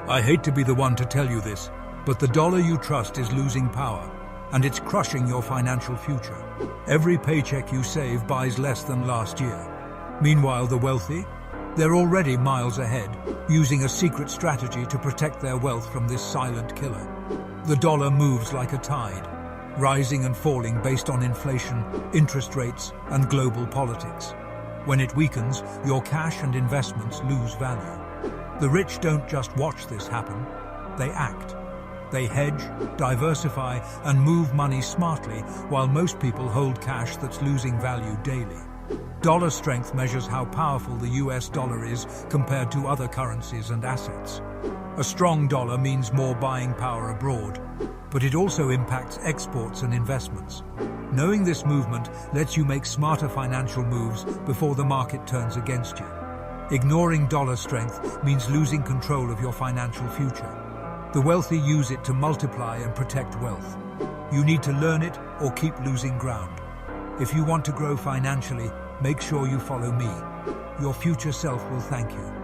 I hate to be the one to tell you this, but the dollar you trust is losing power, and it's crushing your financial future. Every paycheck you save buys less than last year. Meanwhile, the wealthy? They're already miles ahead, using a secret strategy to protect their wealth from this silent killer. The dollar moves like a tide, rising and falling based on inflation, interest rates, and global politics. When it weakens, your cash and investments lose value. The rich don't just watch this happen, they act. They hedge, diversify, and move money smartly, while most people hold cash that's losing value daily. Dollar strength measures how powerful the US dollar is compared to other currencies and assets. A strong dollar means more buying power abroad, but it also impacts exports and investments. Knowing this movement lets you make smarter financial moves before the market turns against you. Ignoring dollar strength means losing control of your financial future. The wealthy use it to multiply and protect wealth. You need to learn it or keep losing ground. If you want to grow financially, make sure you follow me. Your future self will thank you.